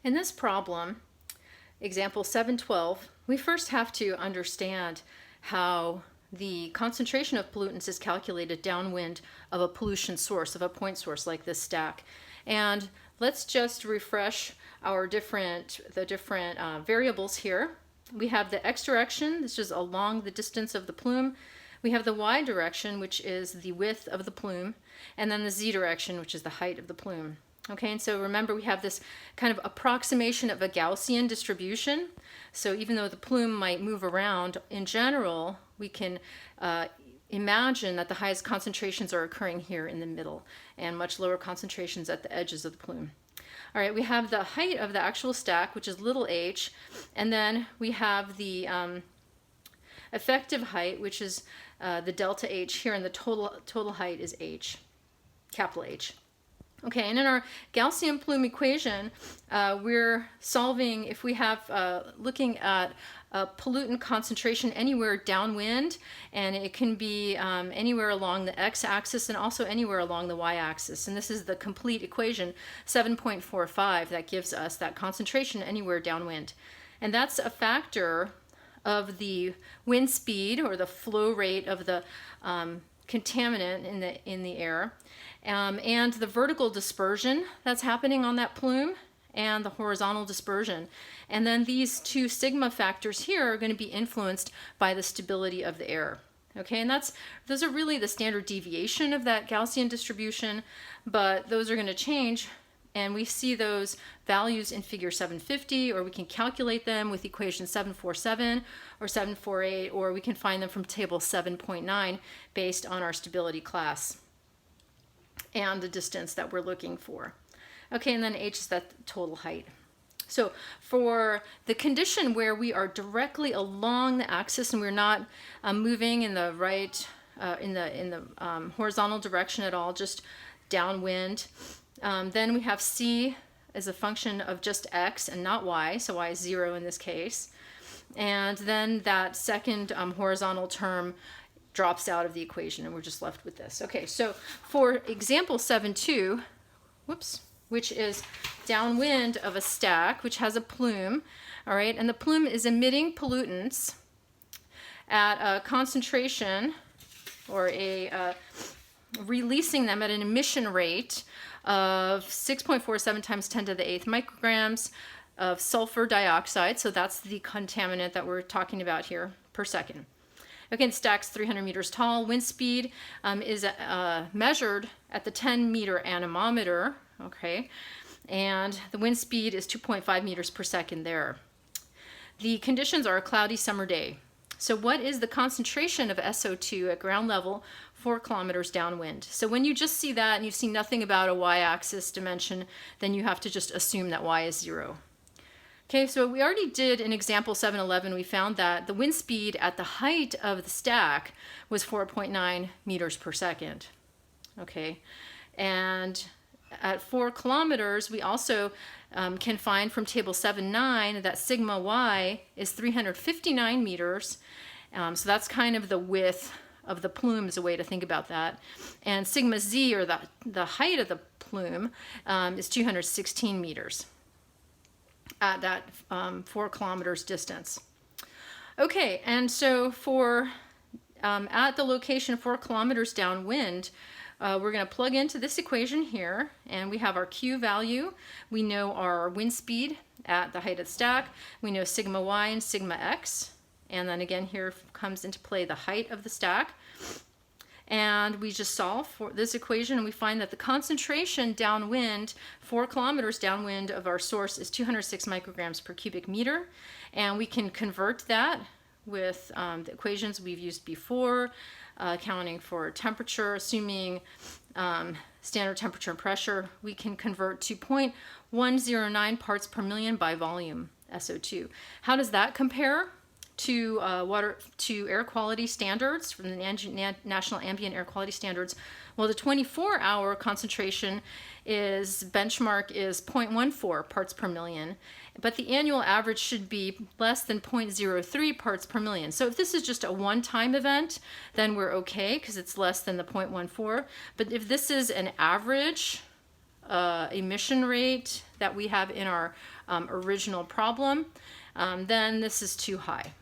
In this problem, example 712, we first have to understand how the concentration of pollutants is calculated downwind of a pollution source, of a point source like this stack. And let's just refresh our different variables here. We have the x direction, this is along the distance of the plume. We have the y direction, which is the width of the plume, and then the z direction, which is the height of the plume. Okay, and so remember we have this kind of approximation of a Gaussian distribution. So even though the plume might move around, in general, we can imagine that the highest concentrations are occurring here in the middle and much lower concentrations at the edges of the plume. All right, we have the height of the actual stack, which is little h, and then we have the effective height, which is the delta h here, and the total height is h, capital H. Okay, and in our Gaussian plume equation, we're solving if we have looking at a pollutant concentration anywhere downwind, and it can be anywhere along the x-axis and also anywhere along the y-axis. And this is the complete equation, 7.45, that gives us that concentration anywhere downwind. And that's a factor of the wind speed, or the flow rate of the contaminant in the air, and the vertical dispersion that's happening on that plume, and the horizontal dispersion. And then these two sigma factors here are going to be influenced by the stability of the air. Okay, and those are really the standard deviation of that Gaussian distribution, but those are going to change, and we see those values in figure 750, or we can calculate them with equation 747 or 748, or we can find them from table 7.9 based on our stability class and the distance that we're looking for. Okay, and then h is that total height. So for the condition where we are directly along the axis and we're not moving in the right, in the horizontal direction at all, just downwind, then we have c as a function of just x and not y, so y is 0 in this case. And then that second horizontal term drops out of the equation, and we're just left with this. Okay, so for example 7.2, which is downwind of a stack which has a plume, all right, and the plume is emitting pollutants at a concentration, or releasing them at an emission rate of 6.47 times 10 to the 8th micrograms of sulfur dioxide, so that's the contaminant that we're talking about here, per second. Okay, the stack's 300 meters tall. Wind speed is measured at the 10-meter anemometer, okay, and the wind speed is 2.5 meters per second there. The conditions are a cloudy summer day. So what is the concentration of SO2 at ground level 4 kilometers downwind? So when you just see that and you see nothing about a y-axis dimension, then you have to just assume that y is 0. Okay, so we already did in example 711, we found that the wind speed at the height of the stack was 4.9 meters per second. Okay, and at 4 kilometers, we also can find from table 7.9 that sigma y is 359 meters. So that's kind of the width of the plume is a way to think about that. And sigma z, or the height of the plume, is 216 meters at that 4 kilometers distance. Okay, and so for at the location 4 kilometers downwind, we're going to plug into this equation here, and we have our Q value. We know our wind speed at the height of the stack. We know sigma y and sigma x. And then again, here comes into play the height of the stack. And we just solve for this equation, and we find that the concentration downwind, 4 kilometers downwind of our source, is 206 micrograms per cubic meter. And we can convert that with the equations we've used before, accounting for temperature, assuming standard temperature and pressure. We can convert to 0.109 parts per million by volume, SO2. How does that compare to air quality standards from the National Ambient Air Quality Standards? Well, the 24-hour concentration benchmark is 0.14 parts per million, but the annual average should be less than 0.03 parts per million. So if this is just a one-time event, then we're okay because it's less than the 0.14. But if this is an average emission rate that we have in our original problem, then this is too high.